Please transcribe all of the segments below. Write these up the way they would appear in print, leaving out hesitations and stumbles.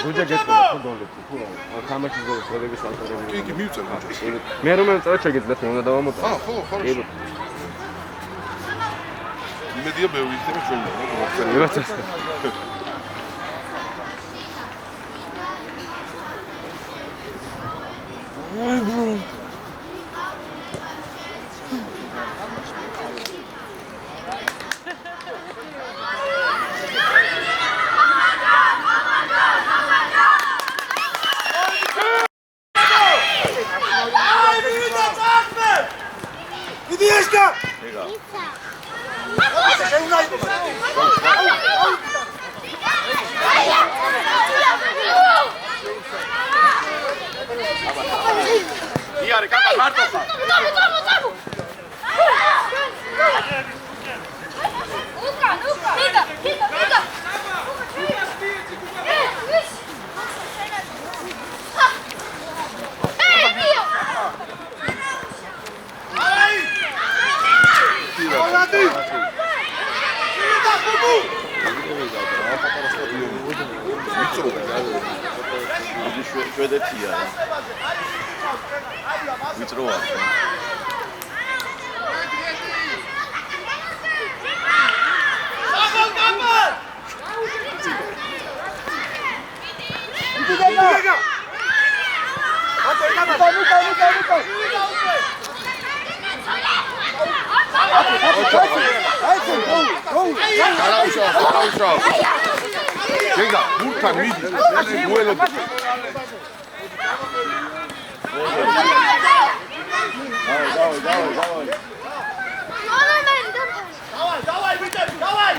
გუჯა გეტყობა ფონდოლები თუ რა თამაშის გოლის რეგის ავტორები კი მივწერ გუჯას მე რომ მეწერ შეგიძლიათ მე უნდა დავამოწო ხო хорошо იმედია მე ვიცი რომ შევიდა იარე კაკა მარტო ხარ შვედეთია ვიწროა Venga, burta midi. Vuelo. Давай, Витя, давай.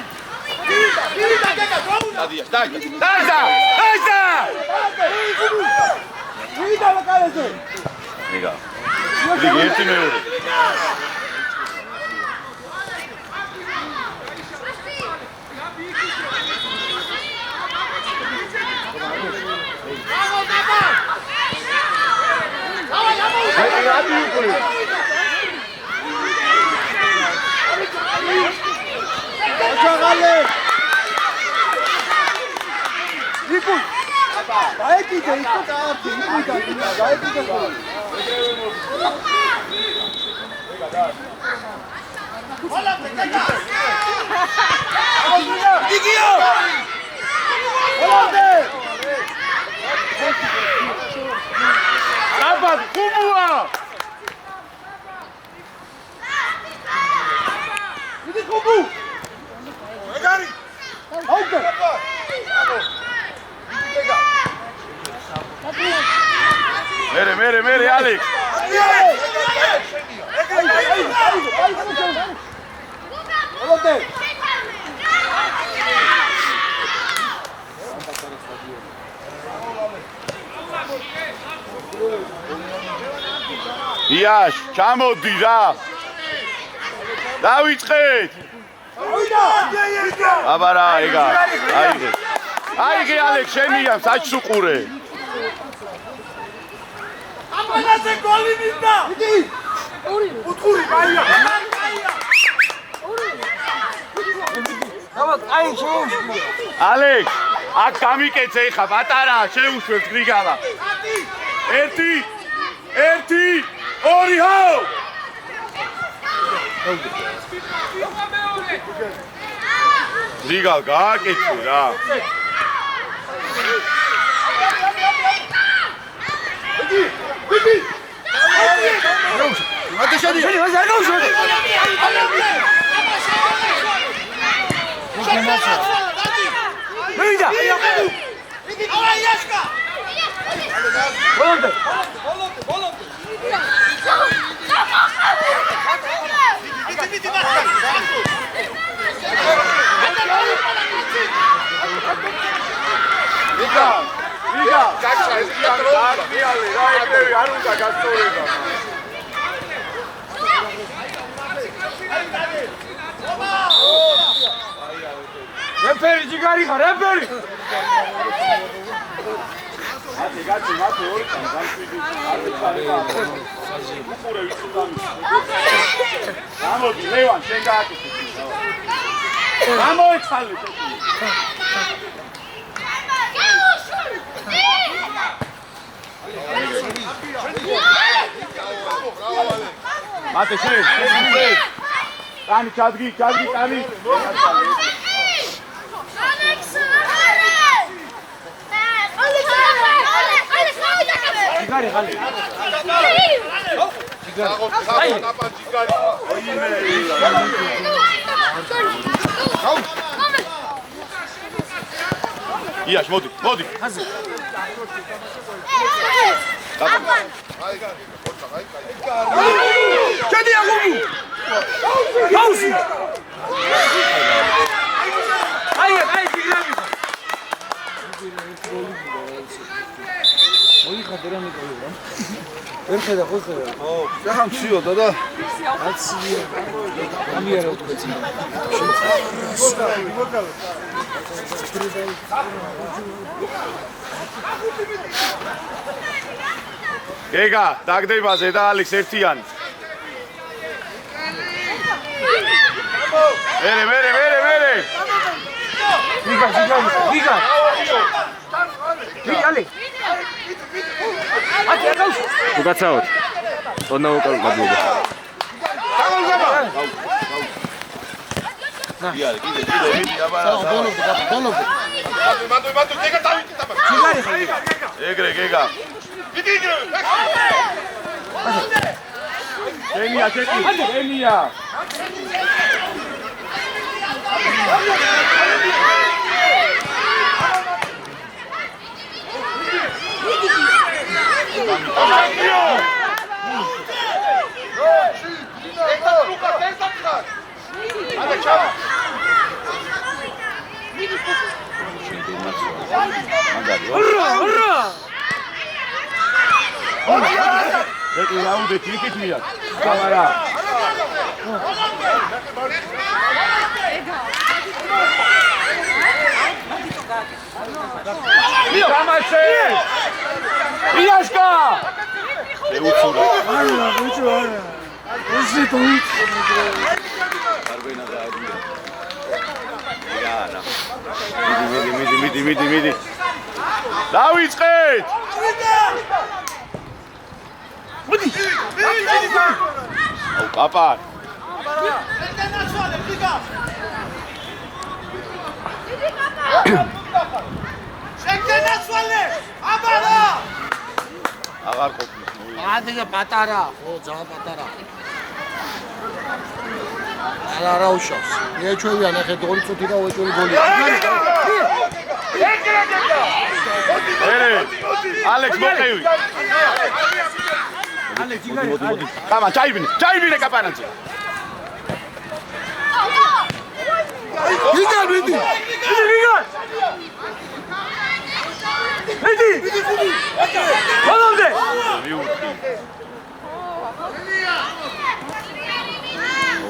Mere, Alex. Iash, ჩამოდი რა. დავიწყეთ. აბა რა, ეგა. აიგე Alex, შენია საჩუყურე. Აბანაზე გოლი მინდა. იგი. უთხური, ბაია. აბა, აი შეუშლია. Alex, აქ გამიკეცე ხა პატარა, შეუშვებს გრიგალა. 1 2 ჰო. გრიგალ გააკეთე რა. Liga, რეფერი ჯიგარი ხარ, რეფერი. გამოდი, ლევან, შენ გააკეთე. გამოიცალე. მათე შენ. კანი ჩადგი, კანი. ჯიგარი ხალე. იაში, მოდი. ხაზე. ჩადი აგუბუ. გაუსი. აი, ჯიგარი. ოი ხადერანი გოლია. ვერ ხედა ხო ხედა. ო, შეხან ციო და. აციო. ამიერა უთხეცი. გეგა, დაგდებაზე და ალექს ერთიანი. მერე. ვიგა. ვიგალი. აკი აკავს. უკაცავთ. თონა უკან მადლობა. იარე, კიდე აბარა. ბოლობდე. მანდო, გეგა დავიკი დაბა. ჯიგარი ხარ. ეგრე, გეგა. იგი. ენია, ენია. Եկի լավուդը ճիկիտ միակ, կամարա։ Կամաչե, իրաշկա։ Է ուծուր։ Արլա, ուծու արա։ Ուզի տույց։ Արվենա դա այդում է։ Իգարա։ Միդի։ Լավիցկետ։ Մուդի։ Ո պապա։ შეგდენაცვალე! აბარა! აღარ ყოფნის მოი. ადეგა პატარა, ხო, ძალიან პატარა. არა უშავს. ეჩვევიან ახლა 2 წუთი და უეჭველი გოლია. ერე. ალექს მოყევი. ალე ჯიგარი. კამა, ჩაიბინე კაპანაძე. ვიგან. ედი! ბოლომდე!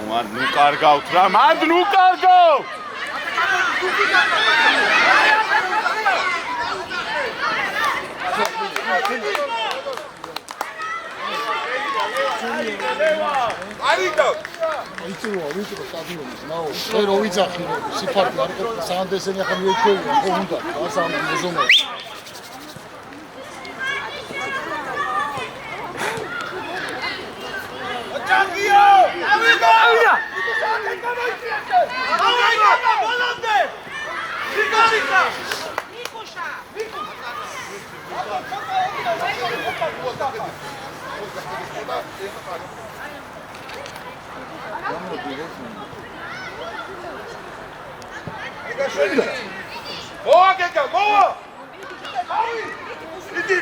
მან ნუ კარგავთ რა, მან ნუ კარგავ! არიგავ! ვიწრო სტადიონის ნაო. შენ რო ვიძახი სიფარტი არ ყოფ სანდესენი ახლა მიეჩვევია, ხო უნდა. ასამ მეზომა. ჯაგიო! ავიდა! ავიდა! ბოლომდე! ვიგარიკა! მიკუშა! მოვა გეკა, მოვა! იდი!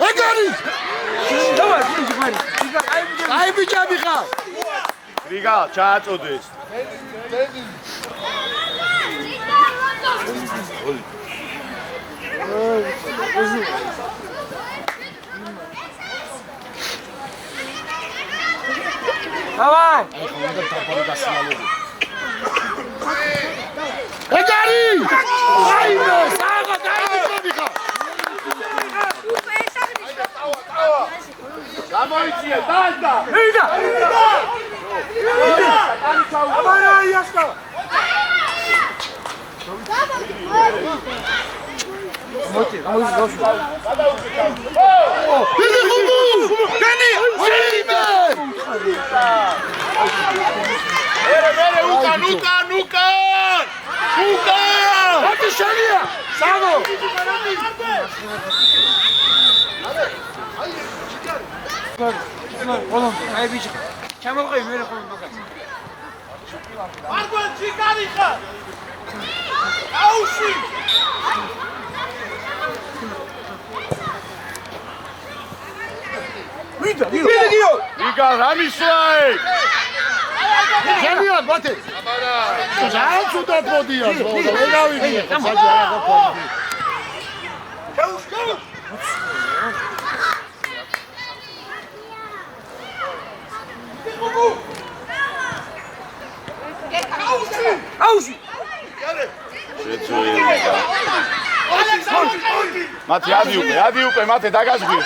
ეგარი აი ბიჭები ხარ რიგა ჩააწოდეს Давай! ეგარი აიმე საღა დაიბიჭები ხარ გამოიწია დადა Იდა! Აბარა იასკა! მოდი, გამოიწი. დიდი ხუბუ დენი აიმე უკან ათი შენია საღო აი ბიჭი. ჩამოვყევი მე რა ხოლმე მაგას. მარგვან ჩიკარი ხარ აუში ვიდა, გიო. რიგა რამისლაი შენია ბათე აბარა ძალიან ცუდად მოდიან ვერავინ საჯა რა გქონდი აუში. მათი ადიუპე მათე დაგაზღვი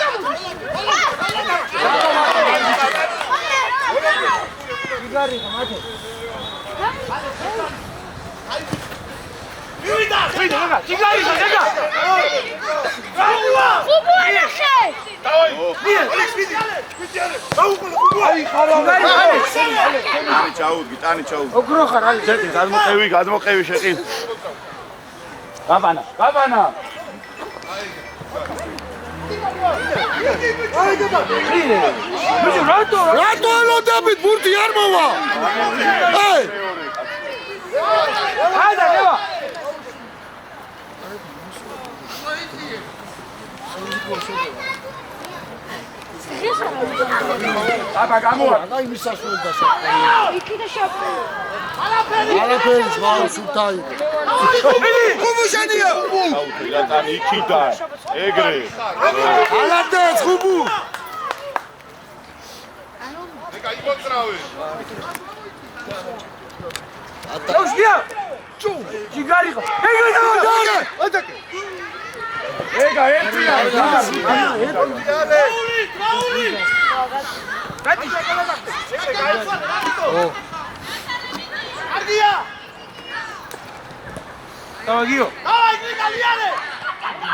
მივიდა ჩიგარი ხა. ტანი ჩაუდგი ოქრო ხარ არის. გადმოყევი შეყი გაბანა ბიჭი რატო ელოდებით ბურთი არ მოვა აი ადა ნევა. აბა გამოვა აი მისასვლელი დასა არაფერი ზღავს უთაი ხუბუ შენია ტანი იქიდა ეგრე ალადე ხუბუ აუშია. ჩიგარი ხა. ეგა ერთია არდია დავაგიო. დავაი იტალიანე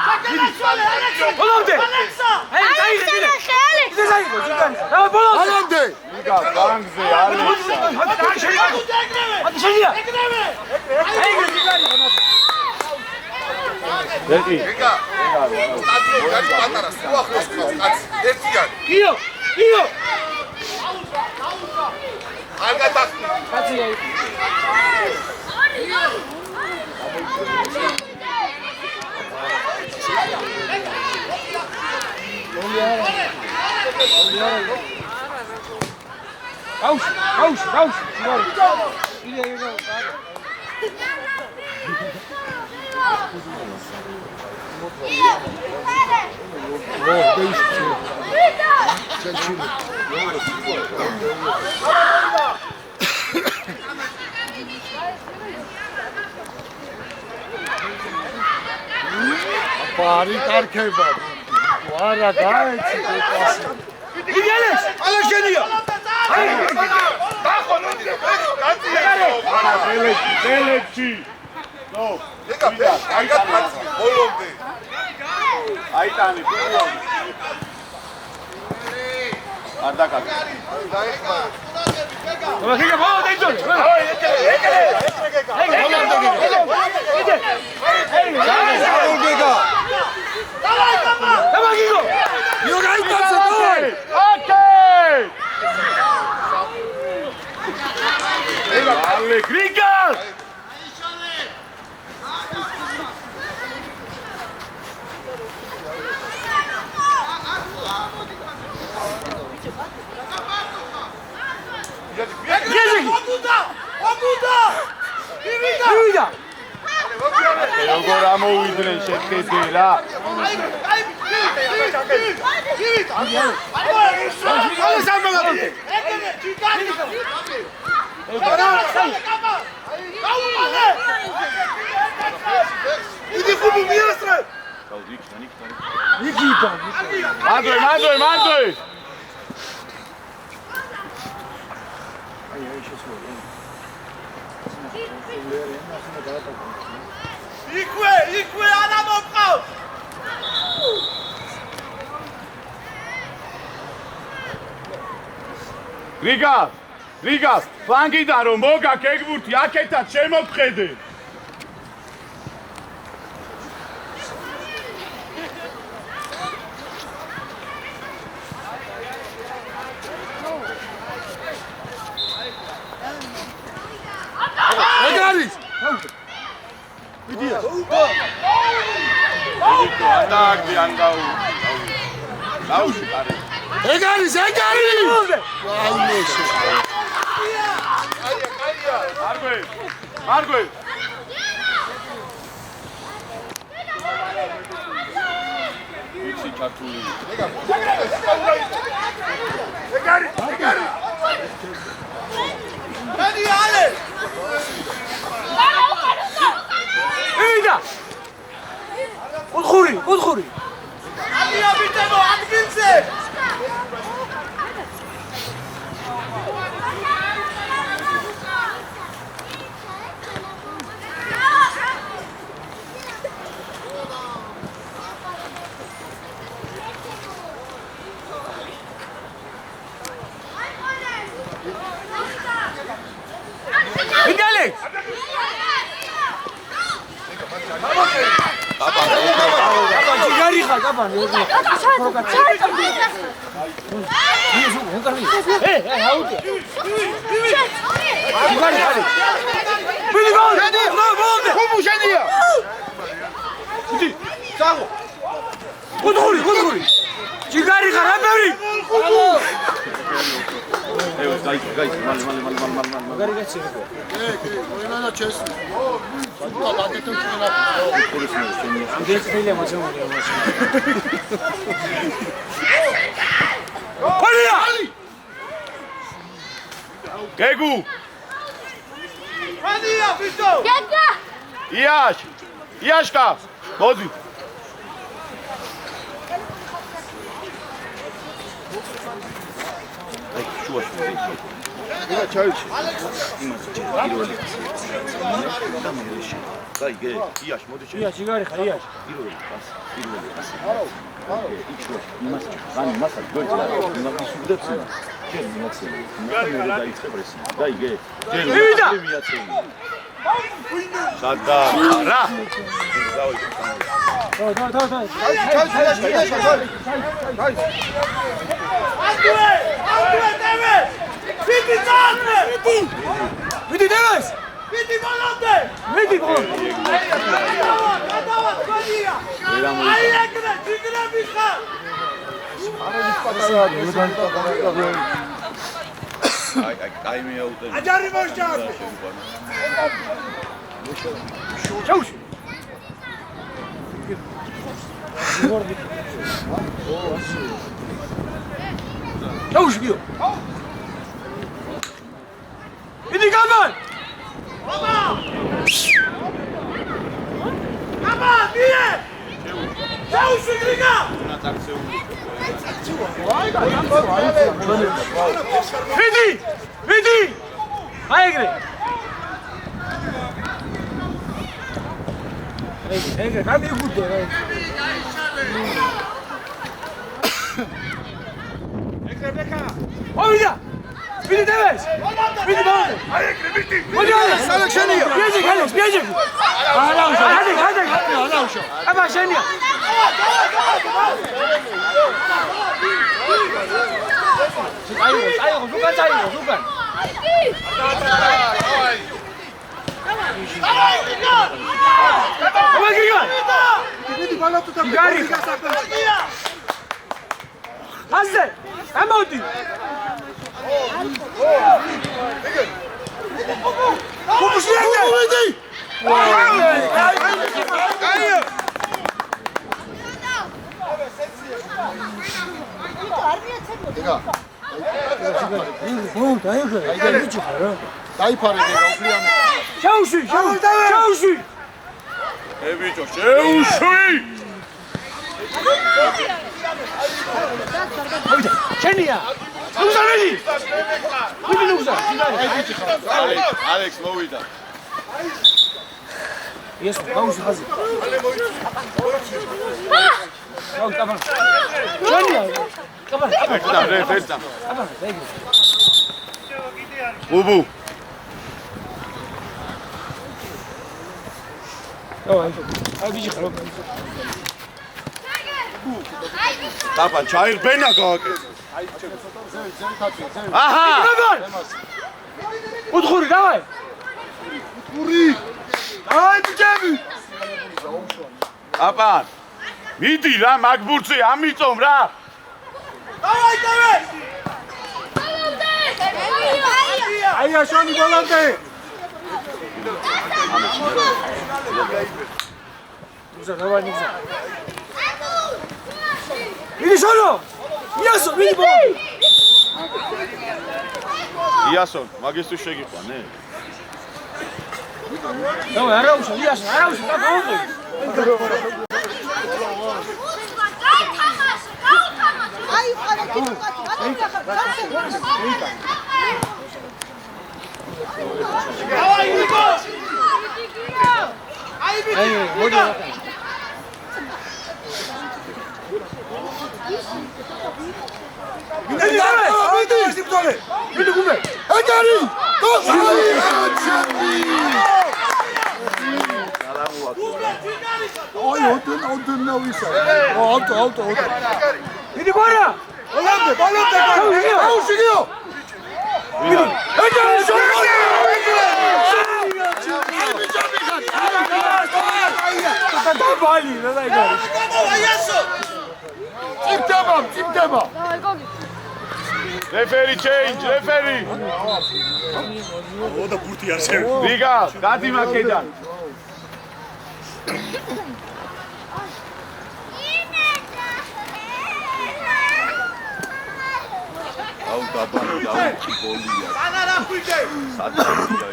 საკენაშვალე ბოლომდე. ალექსა აი დაიღე. ისე დაიღო ჩიგარი. დავაი ბოლომდე. ალამდე რიგა ბანგზე ალექსა მათი შენია. ეგრევე ეგრე ჩიგარი ხა. დეტი გიო. კაცი აი. აუში. იდა. ბარი კარქება არა გაეცი ეს იგელეს. ალა შენია დელეჩი ნო ეგა კარგად მაცი ბოლომდე აიტანი ბოლომდე არ დაკარგა დავაგიო ბოლომდე იძოლე. დავაგიო. იო გაიტანე დავაი ოკეი Ale, Grigol! Vivida! როგორ ამოვიდნენ შეხედე რა. მანდრე. იქვე არა მოვყავ. რიგა, ფლანგიდან რომ მოგა გეგბურთი, აქეთაც შემოგხედე. ეგარის მარგვე იცი ჩართული ეგარი მენი ალე Vivida! Udkhuri! ალია ბიტემო ადგილზე Vindalik! Jigari kapan? Hey, how do? Jigari kali. Bili gol. ხუმუ შენია წაღო Udkhuri! Jigari kharaberi. გაი მაგარი გაცი ვინანა ჩეს სადა დაგეთო ჩინა Ambient file maçamıyor maçı. Kolia! გეგუ მენია ბიტო იაშკა მოდი იგა ჩაიჩი გაიგე იაშ მოდი Iya, jigari khaliya. სადა რა Vidi Deves! Vidi volante! Vidi gol! აი მე აუტე აჯარი მოშჭარ! Çavuş! Çavuş gidiyor. Vidi Kamal! Kamal, niye? Çavuş Ügrika! Vidi! Hayır gire. Egre, hadi yukut ya. Ekre Beka! Oyna! Vidi Deves! Vidi bana! Hadi hadi! Sana şeniyor. Gelecek! Hadi! Ama şeniyor! Ayo, sukan! Ama giriyor! Gari! Hazır! Ama ödü! დაიფარე უფლიანი. შეუშვი, შეუშვი. ბიჭო, შეუშვი! შენია. უზარელი. ვიდი უზა. ალექს მოვიდა. ეს გაუშვი ხაზი. გაუ ტაბა. შენია. ტაბა. და რეფერტა. ტაბა, დაიგე. ბუბუ. აი ბიჭი ხარო. დაბა ჩაირბენა გააკეთე. აჰა! უთხური, დავაი. აი ბიჭები! აპან! მიდი რა მაგბურცი ამიწომ რა! დავაი დავე! აი აშონი ბოლომდე. უზა დავაი ნიგზა. მიდი შონო! იასო, მიდი ბოლო. იასონ, მაგის თუ შეგიყვა, ნე? დავაი არა უშო, იასო, არა უშო, და გავუყი. აი, ყარა კითხვა, დავაი ნიკო! აი ბიჭი! მოდი. მიდი დავაი, მიდი გუმე. ეგარი! აი, ოდენ ნავისა. ავტო. მიდი გორა. ბოლომდე. აუშიგიო. ეგარი შოროლა. დავალი, რა დაიგარი. დავაიასო! წიფდება. რეფერი ჩეინჯ, რეფერი! ოდა ბურთი არ შევ. რიგა, გადი მაკედან. აუ დაბალი, დაუჭი გოლია. ანა რა ხვიდე? სათანადო.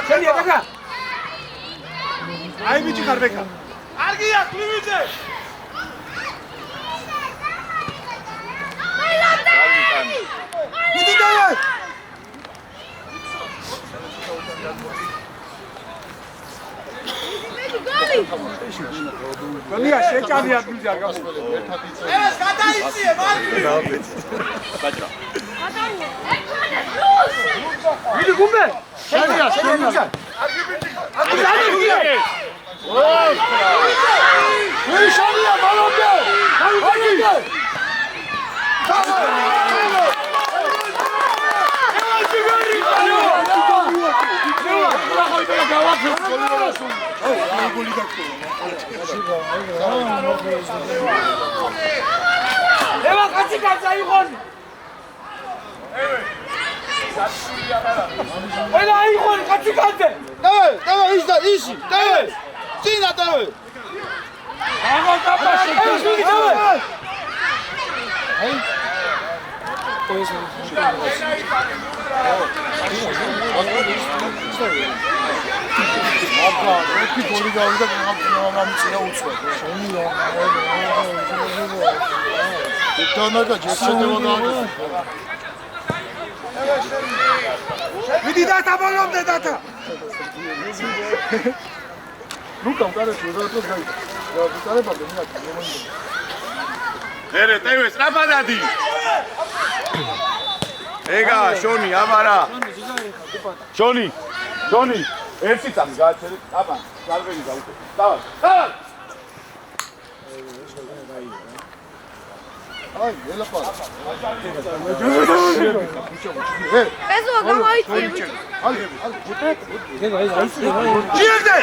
შენია დაგა. აი ბიჭი ხარ ბეკა. არ გია კლივიძე. მიდი დავაი. გოლია შეჭამია გულზე არ გასულ. ეს გადაიწიე მარტივი. ბაჭრა. მიდი გუმე. შენია. შენია ბოლომდე. ევა კაცი გაიღონ. ყველა აიღონ კაცი კაცი. დავაი ისი. დავაი. წინა დავაი. აღარ დაბაში. დავაი. ერთი გოლი გავიდა გამწია უცბად. შენია. დანაკა ჯერჯერობით დააგეს. მიდი დათა ბოლომდე დათა. ლუკამ კარეთო რატოს გაიგე. რა ვიკარებადე მე აქ მომენტი. ერე ტევეს რა ბადადი? ეგა შონი აბარა. შონი. ერთი წამი გააჩერეთ. აბა, გალვენი გაუკეთე. დავარ. აი, ელაპარა. ესო გამოიწიე ბიჭი. აი. ეგა აი. ჯიერდე!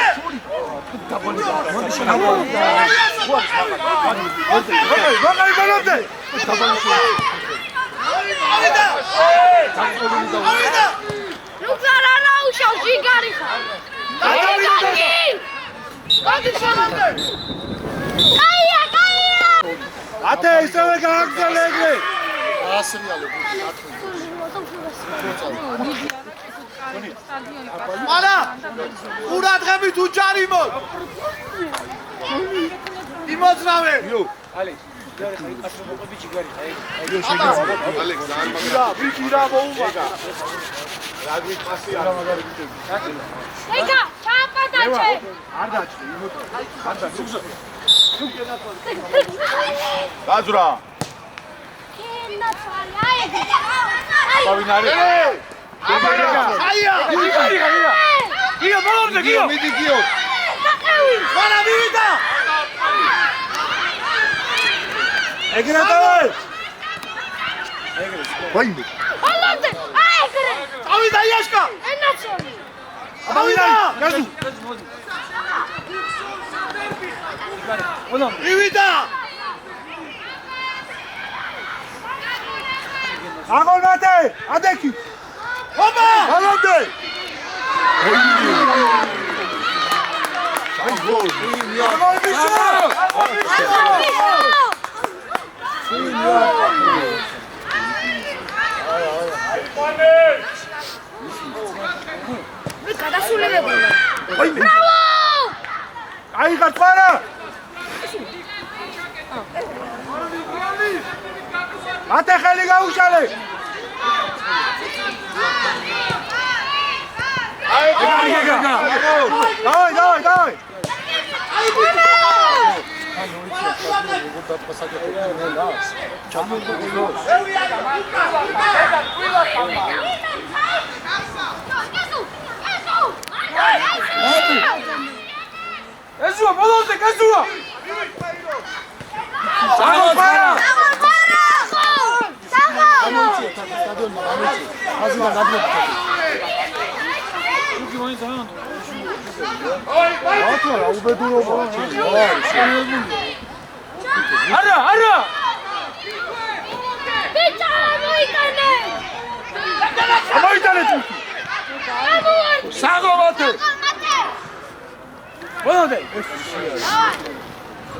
Mana! Qur'at-g'amit uçari mol. Imodzrave. Yo. Alex.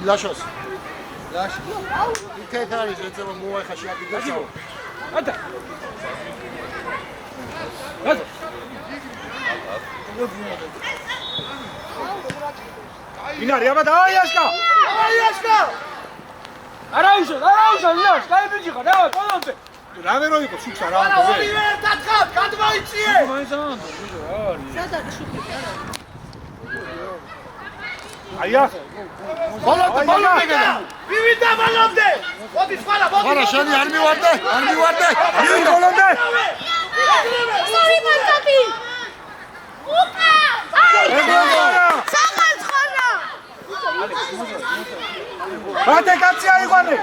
Lascios. Il che tali se zema muove khashia bigasa. Ata. Ata. Inari aba davai Yashka. Davai Yashka. Arausho, Ilash, kai bichika, davai, polonte. Rame ro iko shuksa ra. Oliver, tatkhat, gadvaitsie. Aia. Polonte gada. Vivida polonte. Odi sfala, odi. Ara shani ar mivarte. Vivida polonte. Sorry, Mantati. Upa! Samas khona. Bate katsi aiqvane.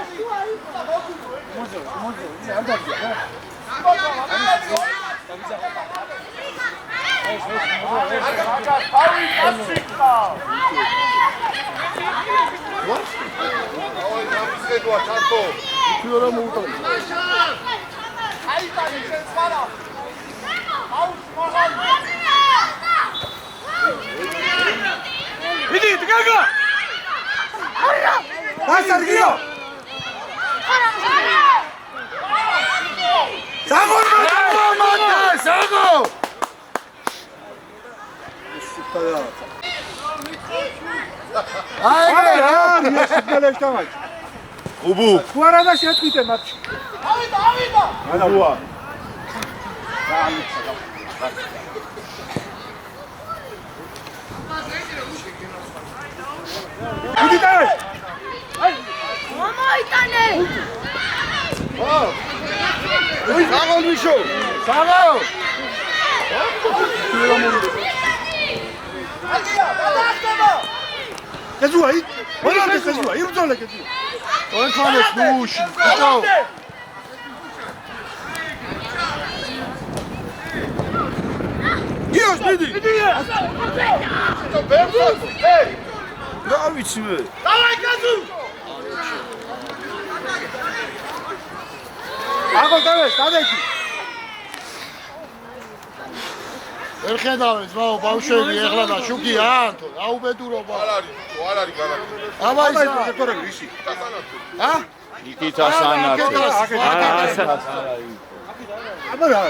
Vidi, gaga! Vai, Sergio! Sago! Ai, ia давай. Ubu. Tu ara da შეტყვიტე მათში. Avida! Ubua. Idi დავე. Ai! Momoitane! Sago მიშო. Sago! Kezuai, olha que Kezuai, irudzole Kezuai. Olha fala puxa, então. Dios, Didi. რა ვიცი მე Давай, газу! აგონდავეს, დადექი. ვერ ხედავენ ძმაო ბავშვები ეხლა და შუქი ანთო აუბედურობა არ არის გარანტია აბა ისა შეკორები ისი. ა ნიკიტა სანათე აბა რა,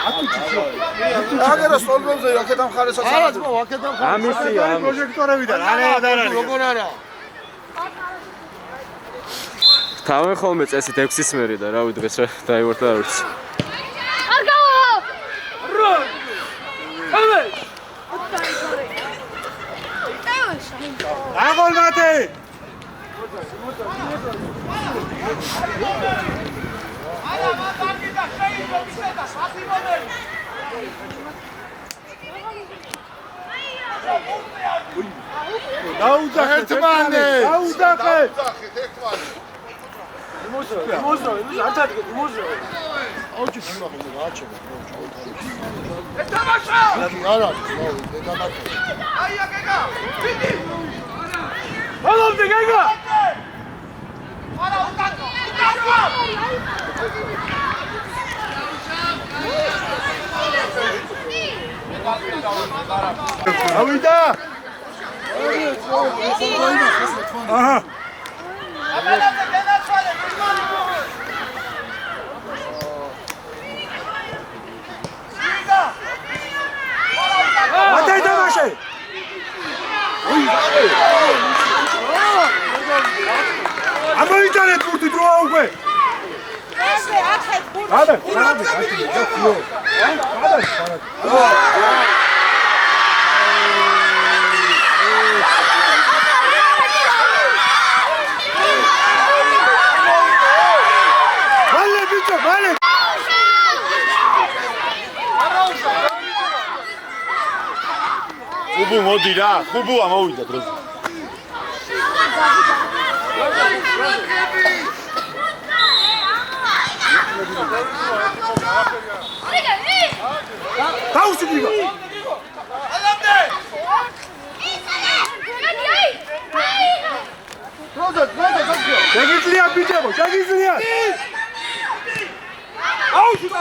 აკუჩი. აგერა სტოლბებზე აქედან ხარესაც არა ძმაო აქედან ამისია ამის პროჟექტორებიდან არაერთად არის. როგორ არა თავენ ხოლმე წესით 6-ის მერი და რავი დღეს რა დაივარდა არ ვიცი. არ გავა! ამე! აგონ მათე! დაუძახე ერთმანე დაუძახე Можно, არ წადგე, можно. აუჩი ხმახო გააჩერე ეთამაშა! არა ძმაო დედამატე აია გეგა! ვიდი! ბოლომდე გეგა არა, უკანო! უკანო! ავიდა აჰა აბანაზე გენაცვალე, გიგონი! სიგა! მათე თამაშე ამოიტანეთ ბურთი დროა უკვე ესე ახეთ ბურთი. აბა სანადე აკიო მალე ბიჭო მალე ხუბუ მოდი რა ხუბუა მოვიდა დროზე დაუსიბრიგო ალამდე! შეგიძლია ბიჭებო შეგიძლია აუ შუტა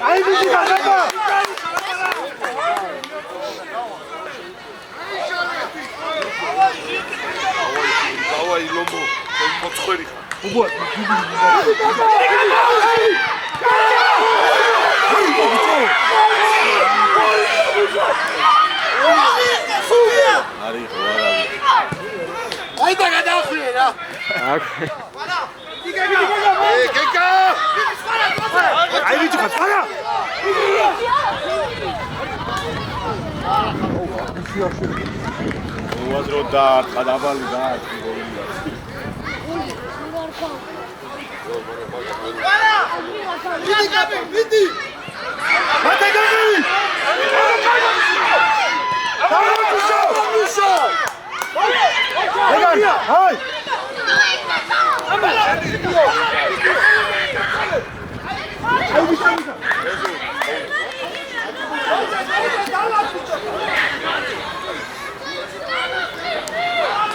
აი ბიჭი გადაგა დავაი ლომო მოწყვერი უბო არის ხო არა აი და გადაახვიე რა აქ გეკა აი ბიჭი ხარა უაზრო და ყადაბალი და ვიდი! მათე გაგები ეგარია აი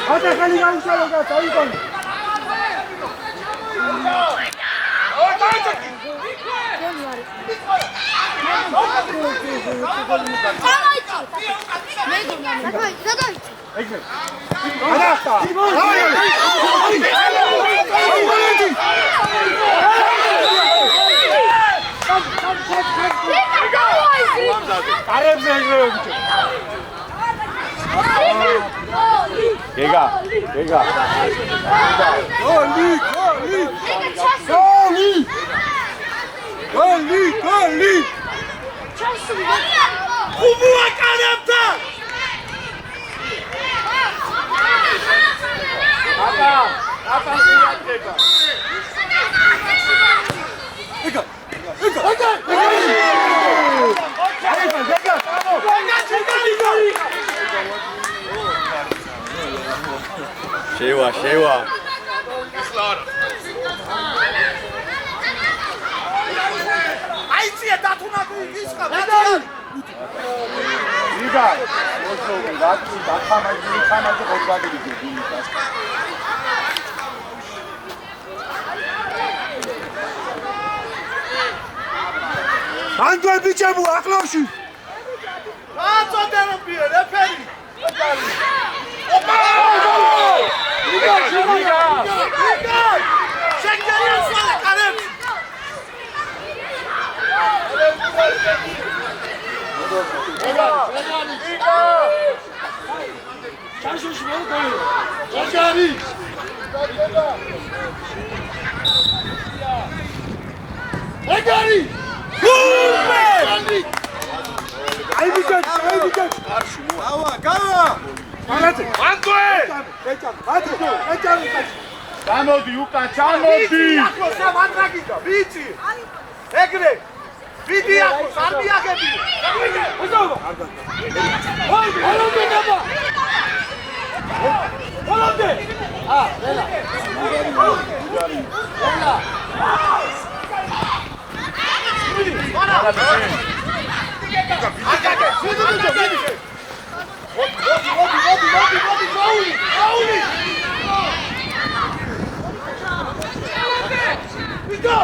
მათე ხელი გაუშალო და დაიგონი გეგა გოლი ხუბუა კანებდა! შევა აიწია დათუნა გისხა! ჟიგა რატი დახამაჯი ხამაჯი ხოთბადილი გინდას ანდვე ბიჭებო ახლავში აწოდერებია რეფერი ოპა იგა შეგერია სვლა კარებს ჩაშოშ მოვდოი ჯაჟარი ეგარი აი ბიჭო გავა გავა მარათე ანდვე ეჭამი ჩამოდი უკან ჩამოდი აკო სამანტრაგიდა ბიჭი ეგრე ვიდი აკო სარბიაგები ოზო ოი ალონდე დაბა ალონდე ველა აკაკე ვიდი ვიდი გაული ვიდო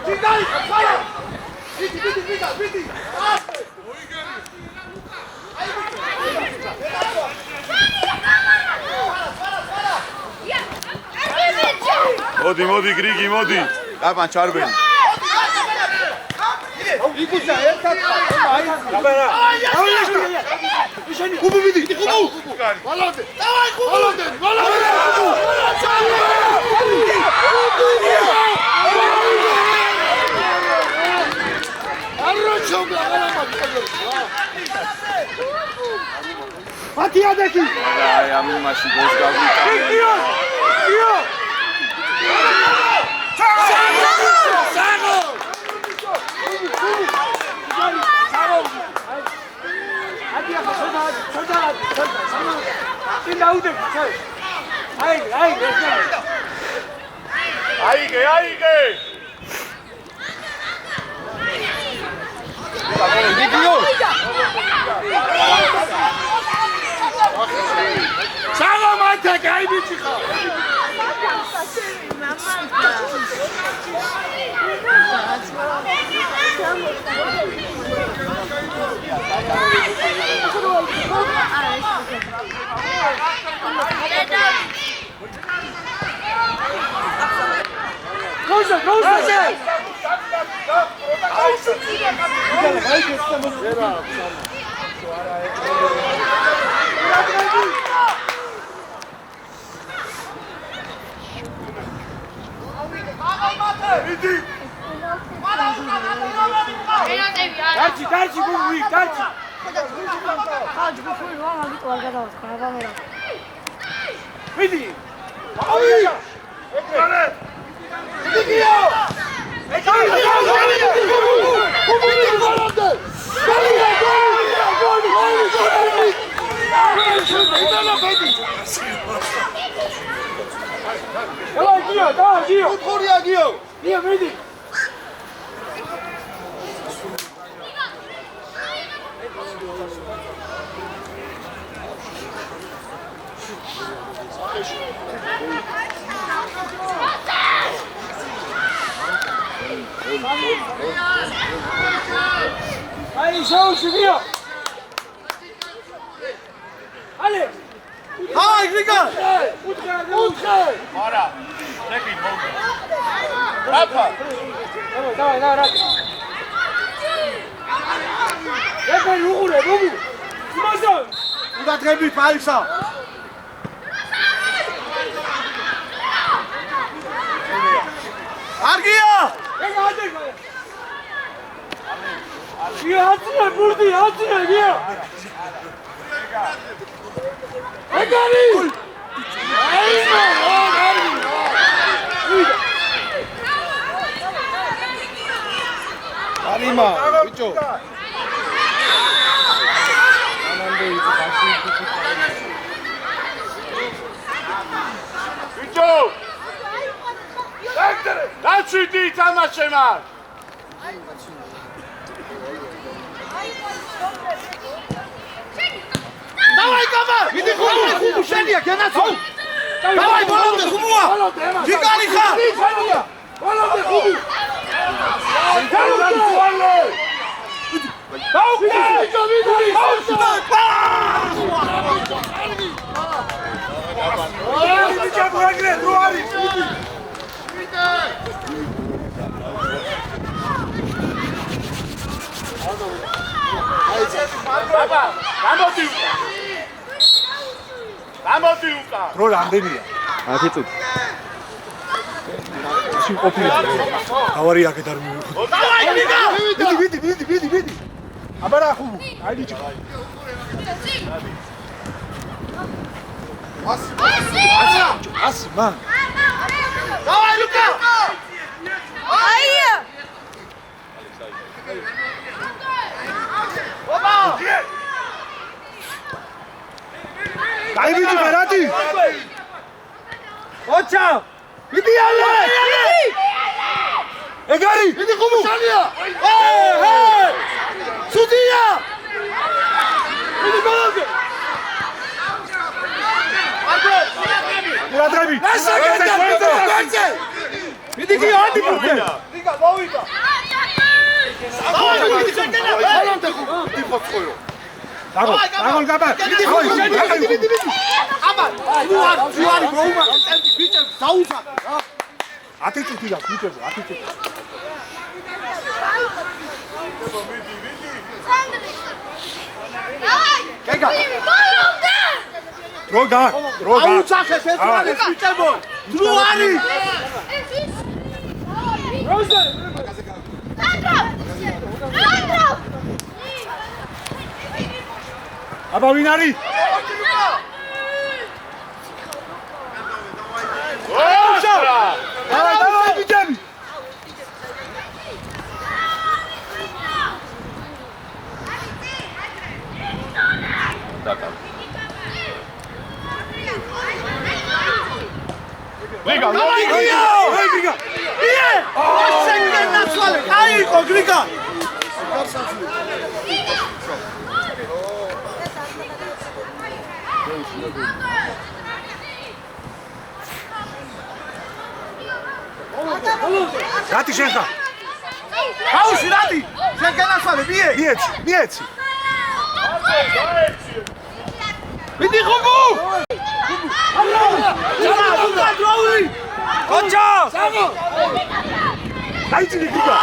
ვიდაი ხარა ვიდი მოდი გრიგი მოდი აბან ჩარბენი იგუცა ერთად აი აბარა ხუბი ვიდი ხუბი ვალოდე დავაი ხუბი ვალოდე აროჩოგა მათი ადაკი აი ამ იმაში გოლს გაგვიტანე იო აიგე ჩაღო მათე კაი ბიჭი ხარ Darci, bubi, darci. Hadi bu full var abi arkadaş. Kamera. Vidi. Abi. Ekle. Gidiyor. Aí, João, subiu! Ali! Ai, Riga! არა ნეკი მოვიდა რაფა Давай. Епай უღურე, ბუბუ! იმასო! უნდა დღებით ფაისა! არგია! ეგ ადეკა! იაცნე ბურდი, აცნე, გია! ეგარი! აიმა, აგარი! არიმა, ბიჭო. ბიჭო დაცვიდი თამაშე მან კაბა! მიდი ხუბუ შენია, გენაცო! დავაი ბოლომდე ხუბუა! ჯიგარი ხარ! ბოლომდე ხუბუ! დრო რამდენია? 10 წუთი. სიმყოფილი. ავარი აქეთ არ მივიხო. მიდი. აბარა ხუბუ. აი ბიჭო. ასი მან. დავაი ლუკა! Aia! აი ბიჭო გარატი. ოჩა! მიდი ალე! ეგარი! მიდი ხუბუ შანია! სუდია! მიდი ბოლომდე! მურადრები! მიდი კი ანდი პუტე! ლიგა მოვიდა! ბოლომდე ხუბუ დიფოცხოიო. დაგოლ გაბა! მიდი ხუბუ! აბა! უარი გოუმა! ტემპი ბიჭებს დაუცა! 10 წუთი გაქვს ბიჭებს 10 წუთი. გეგა! დრო გაქვს. აუცახეს ეს არის ბიჭებო! დრო არის! აბა ვინ არის? დავაი ბიჭები! ვიგა ვიგა! შენგენ ნაცვალე! აიყო გრიგა! რატი შენ ხარ? აუში რატი? შენგენ ნაცვალე მიე! მიეცი! მიდი ხუბუ! ჩალა დროული! ოჩა! დაიჭირი გიგა!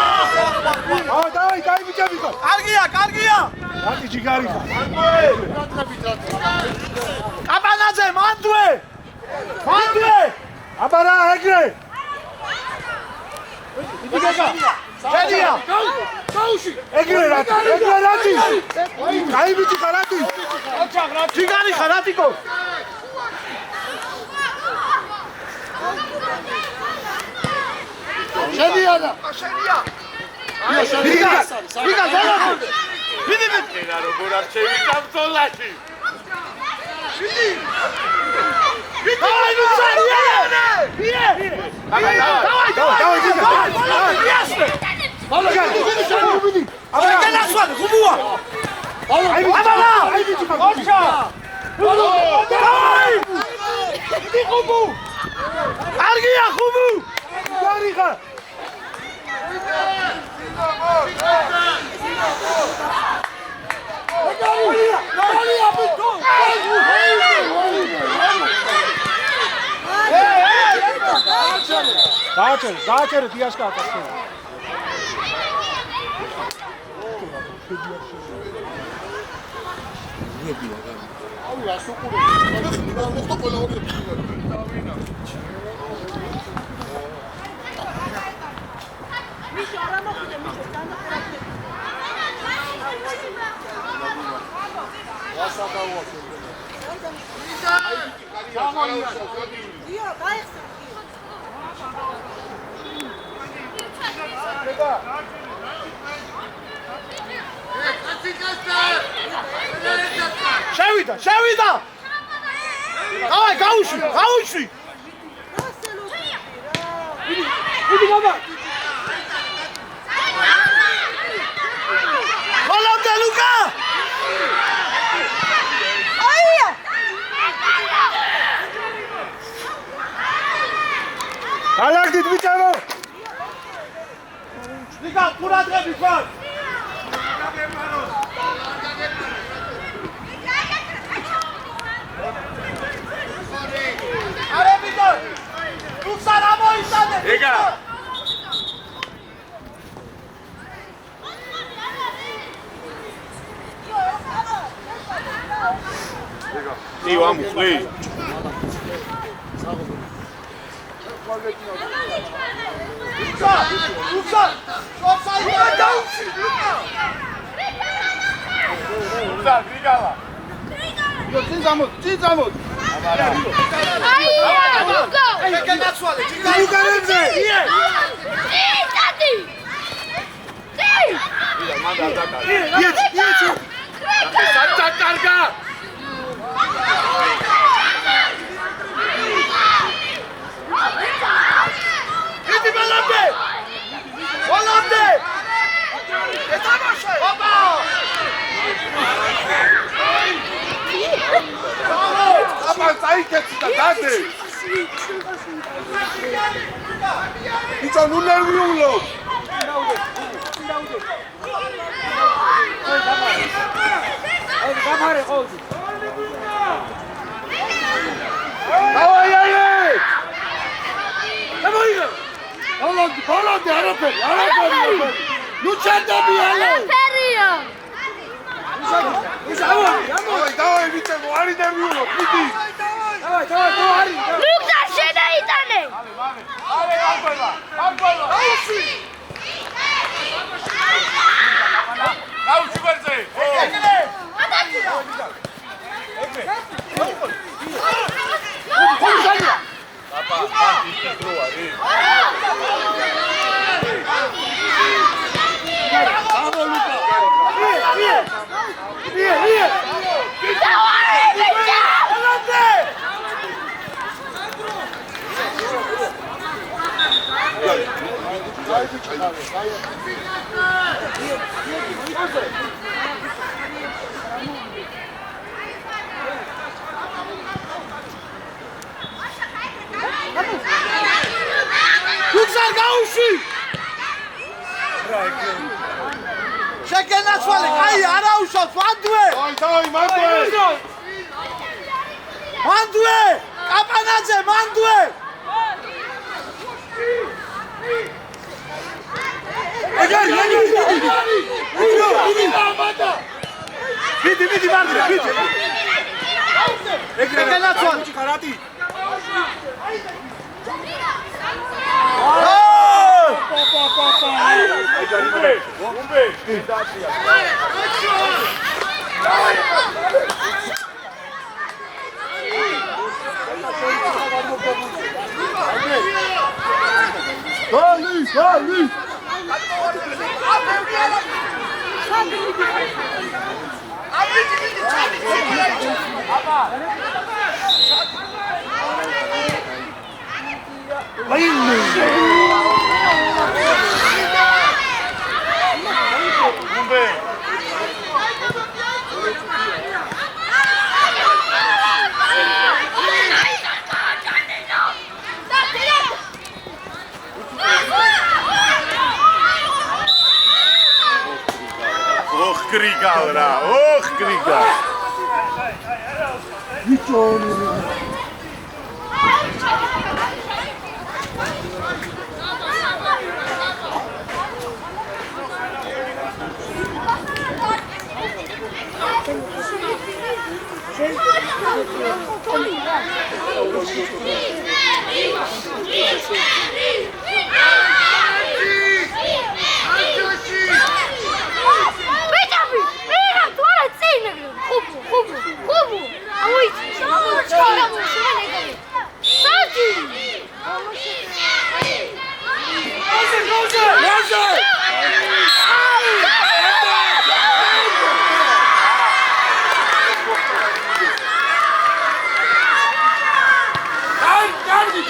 დავაი ბიჭები ხო! კარგია! რატი ჯიგარი ხარ? კაბანაძე მანდვე! აბა რა ეგრე! შენია! ეგრე რატი! აი ბიჭი ხარ რატი! ჯიგარი ხარ რატიკო? შენია და ვიგა დაგახონდე! მიდი! ენა როგორ არ შევიდა ბრძოლაში დავაი ლუცარია! დავაი! იასე! შენგენ ნაცვალე ხუბუა! აი ბიჭი ხარ! ოჩა! დავაი! მიდი ხუბუ! კარგია ხუბუ! ჯიგარი ხარ! დააჭერე დიაშკა აკაცო. შევიდა! დავაი გაუშვი! მიდი ბაბა! ბოლომდე ლუკა! Aia! ალაგდით ვიწევო. ნიკა, ყურადღებით ვარ. არე ბიჭო. უხსარ ამოიცადე. ეკა. იო ამხლი. უხსარ. ოფსაიდია დაუცი. უხსარ გრიგალა. წინწამოთ. აი, ლუკა. შეგენაცვალე, ლუკანებზე. ტატი. მანდა დაკა. იეჩი. საცა კარგა. იდი ბალამდე. ბალამდე. ეთამაშე. ოპა. აბა წაიქეცი და დადე. იცი ნუ ნერვიულო. გამარე ყოველთვის. დავაი აიე. გამოიგე. ბოლომდე არაფერი. ნუ ჩერდები ალე. ფერია. დავაი ვიცე მოარი ნერვიულო. პიტი. დავაი. ლუკა შედაიტანე. არე არგოლა. აუში. გაუჩი ვერზე. ეგრე. აბა, ის დრო არის. უხსარ გაუში. შეგენაცვალე, აი არა უშავს, მანდვე. დავაი მანდვე. მანდვე! კაპანაძე, მანდვე! ეგარი. მიდი მანდვე, მიდი. შეგენაცვალე. ხარატი. გუმბე. დაშია. დალი. გუმბე. ოხ გრიგალ რა, ოხ გრიგალ.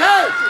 Hey!